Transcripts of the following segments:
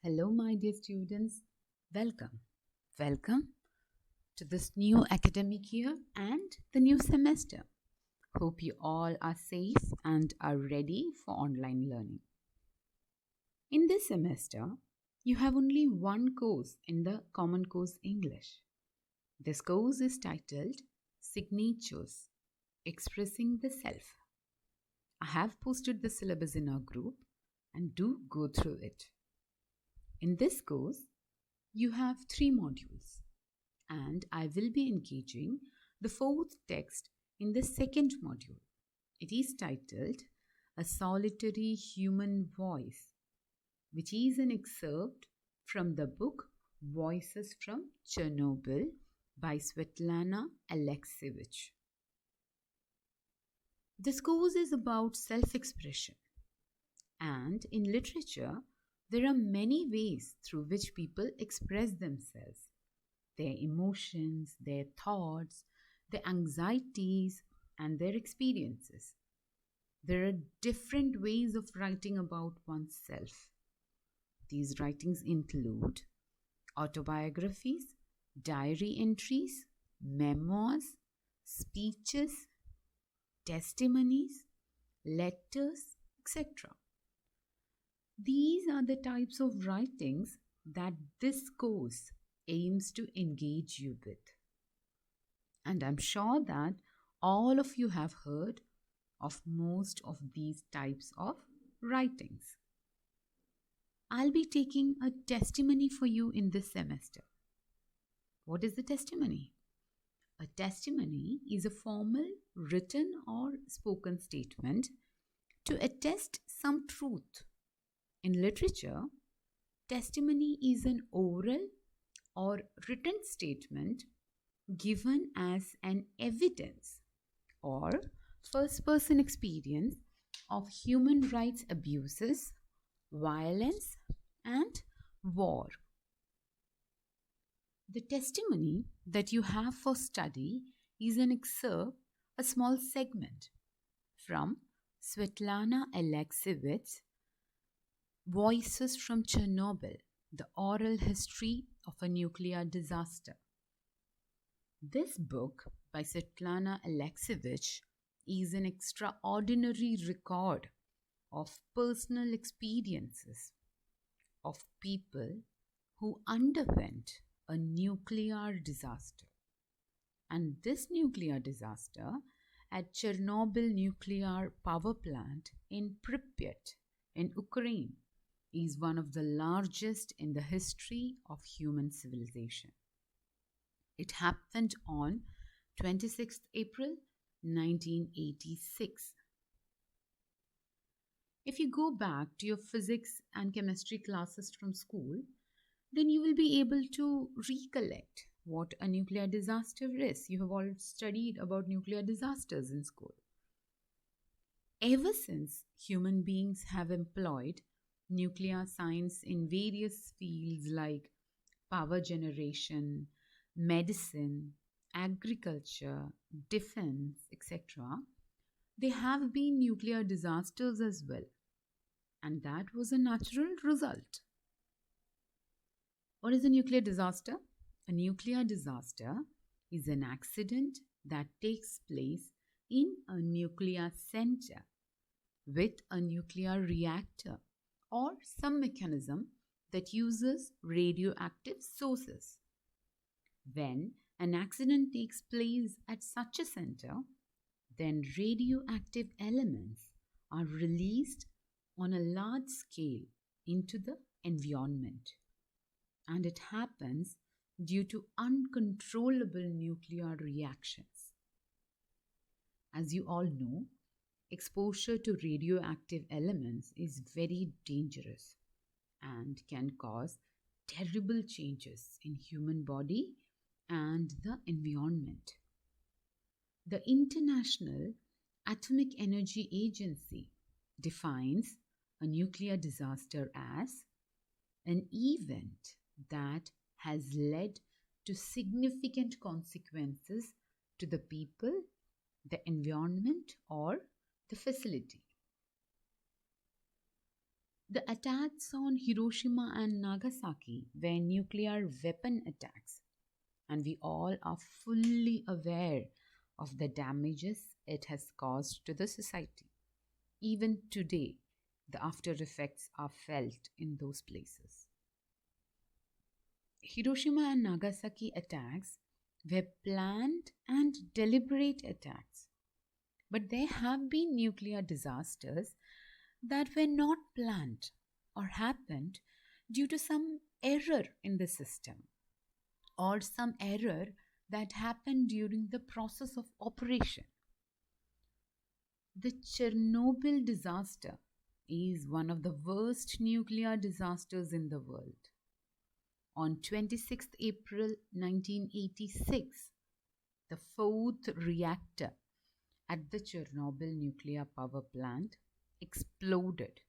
Hello, my dear students. Welcome. Welcome to this new academic year and the new semester. Hope you all are safe and are ready for online learning. In this semester, you have only one course in the Common Course English. This course is titled Signatures Expressing the Self. I have posted the syllabus in our group and do go through it. In this course, you have 3 modules, and I will be engaging the fourth text in the second module. It is titled A Solitary Human Voice, which is an excerpt from the book Voices from Chernobyl by Svetlana Alexievich. This course is about self-expression, and in literature, there are many ways through which people express themselves, their emotions, their thoughts, their anxieties, and their experiences. There are different ways of writing about oneself. These writings include autobiographies, diary entries, memoirs, speeches, testimonies, letters, etc. These are the types of writings that this course aims to engage you with. And I'm sure that all of you have heard of most of these types of writings. I'll be taking a testimony for you in this semester. What is the testimony? A testimony is a formal written or spoken statement to attest some truth. In literature, testimony is an oral or written statement given as an evidence or first-person experience of human rights abuses, violence, and war. The testimony that you have for study is an excerpt, a small segment from Svetlana Alexievich's Voices from Chernobyl, the Oral History of a Nuclear Disaster. This book by Svetlana Alexievich is an extraordinary record of personal experiences of people who underwent a nuclear disaster. And this nuclear disaster at Chernobyl nuclear power plant in Pripyat in Ukraine is one of the largest in the history of human civilization. It happened on 26th April 1986. If you go back to your physics and chemistry classes from school, then you will be able to recollect what a nuclear disaster is. You have all studied about nuclear disasters in school. Ever since human beings have employed nuclear science in various fields like power generation, medicine, agriculture, defense, etc., there have been nuclear disasters as well. And that was a natural result. What is a nuclear disaster? A nuclear disaster is an accident that takes place in a nuclear center with a nuclear reactor or some mechanism that uses radioactive sources. When an accident takes place at such a center, then radioactive elements are released on a large scale into the environment. And it happens due to uncontrollable nuclear reactions. As you all know, exposure to radioactive elements is very dangerous and can cause terrible changes in human body and the environment. The International Atomic Energy Agency defines a nuclear disaster as an event that has led to significant consequences to the people, the environment, or the facility. The attacks on Hiroshima and Nagasaki were nuclear weapon attacks, and we all are fully aware of the damages it has caused to the society. Even today, the after effects are felt in those places. Hiroshima and Nagasaki attacks were planned and deliberate attacks, but there have been nuclear disasters that were not planned or happened due to some error in the system or some error that happened during the process of operation. The Chernobyl disaster is one of the worst nuclear disasters in the world. On 26th April 1986, the fourth reactor at the Chernobyl nuclear power plant exploded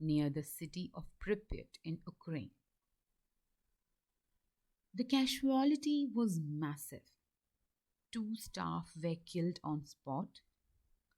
near the city of Pripyat in Ukraine. The casualty was massive. 2 staff were killed on spot,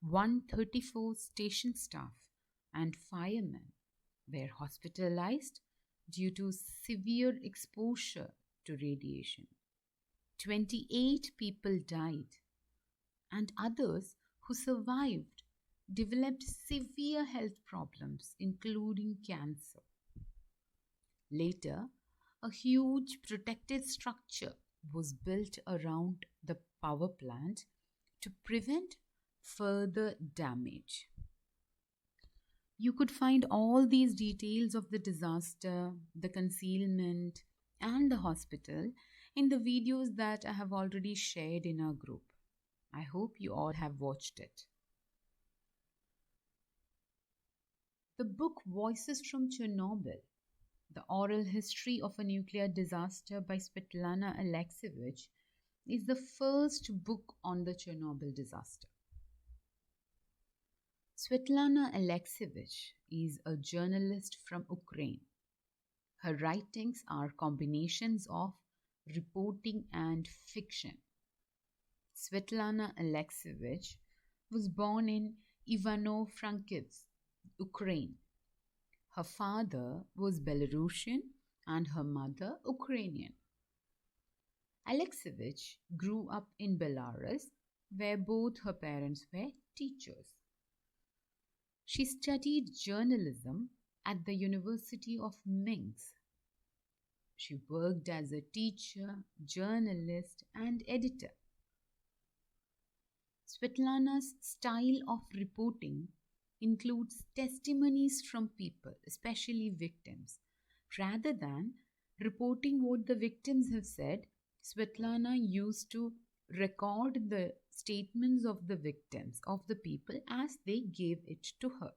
134 station staff and firemen were hospitalized due to severe exposure to radiation. 28 people died, and others who survived developed severe health problems, including cancer. Later, a huge protected structure was built around the power plant to prevent further damage. You could find all these details of the disaster, the concealment, and the hospital in the videos that I have already shared in our group. I hope you all have watched it. The book Voices from Chernobyl, The Oral History of a Nuclear Disaster by Svetlana Alexievich, is the first book on the Chernobyl disaster. Svetlana Alexievich is a journalist from Ukraine. Her writings are combinations of reporting and fiction. Svetlana Alexievich was born in Ivano-Frankivsk, Ukraine. Her father was Belarusian and her mother Ukrainian. Alexievich grew up in Belarus, where both her parents were teachers. She studied journalism at the University of Minsk. She worked as a teacher, journalist, and editor. Svetlana's style of reporting includes testimonies from people, especially victims. Rather than reporting what the victims have said, Svetlana used to record the statements of the victims, of the people, as they gave it to her.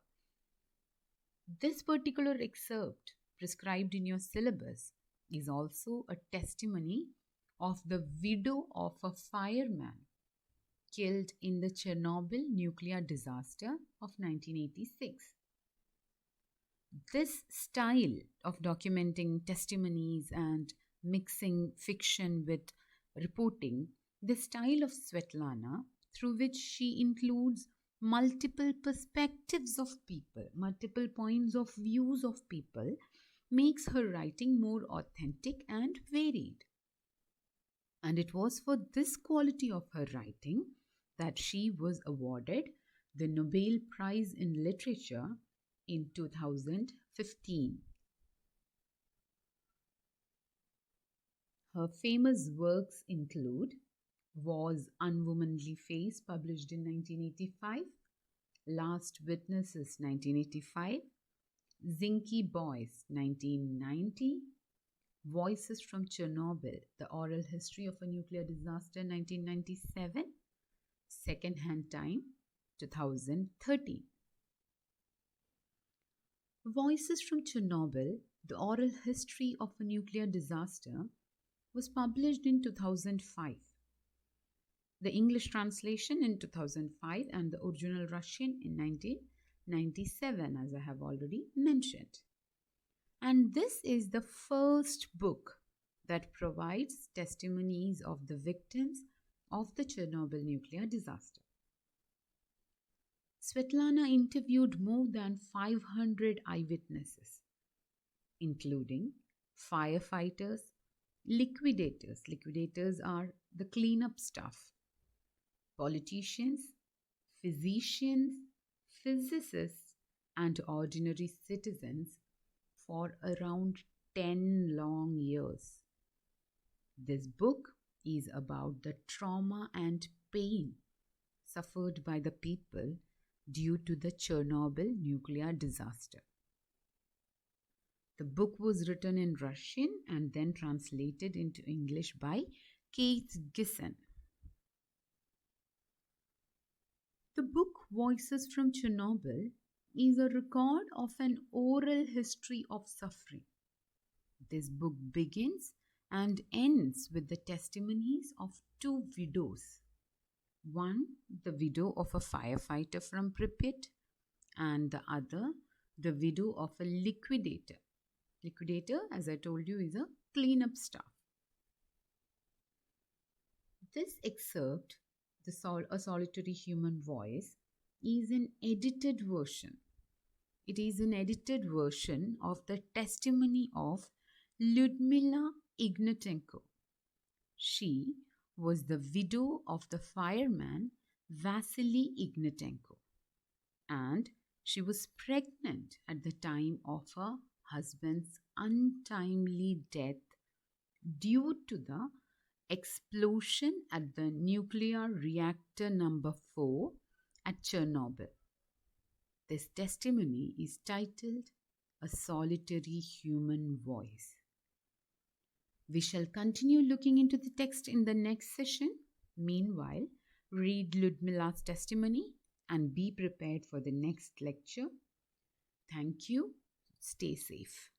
This particular excerpt, prescribed in your syllabus, is also a testimony of the widow of a fireman killed in the Chernobyl nuclear disaster of 1986. This style of documenting testimonies and mixing fiction with reporting, the style of Svetlana, through which she includes multiple perspectives of people, multiple points of views of people, makes her writing more authentic and varied. And it was for this quality of her writing that she was awarded the Nobel Prize in Literature in 2015. Her famous works include Was Unwomanly Face, published in 1985, Last Witnesses, 1985, Zinky Boys, 1990, Voices from Chernobyl, The Oral History of a Nuclear Disaster, 1997, Second Hand Time, 2013. Voices from Chernobyl, The Oral History of a Nuclear Disaster was published in 2005. The English translation in 2005 and the original Russian in 1997, as I have already mentioned. And this is the first book that provides testimonies of the victims of the Chernobyl nuclear disaster. Svetlana interviewed more than 500 eyewitnesses, including firefighters, liquidators. Liquidators are the cleanup staff, politicians, physicians, physicists, and ordinary citizens for around 10 long years. This book is about the trauma and pain suffered by the people due to the Chernobyl nuclear disaster. The book was written in Russian and then translated into English by Keith Gisson. The book Voices from Chernobyl is a record of an oral history of suffering. This book begins and ends with the testimonies of two widows. One, the widow of a firefighter from Pripyat, and the other, the widow of a liquidator. Liquidator, as I told you, is a cleanup staff. This excerpt, A Solitary Human Voice, is an edited version. It is an edited version of the testimony of Lyudmila Ignatenko. She was the widow of the fireman Vasily Ignatenko, and she was pregnant at the time of her husband's untimely death due to the explosion at the nuclear reactor number 4 at Chernobyl. This testimony is titled A Solitary Human Voice. We shall continue looking into the text in the next session. Meanwhile, read Lyudmila's testimony and be prepared for the next lecture. Thank you. Stay safe.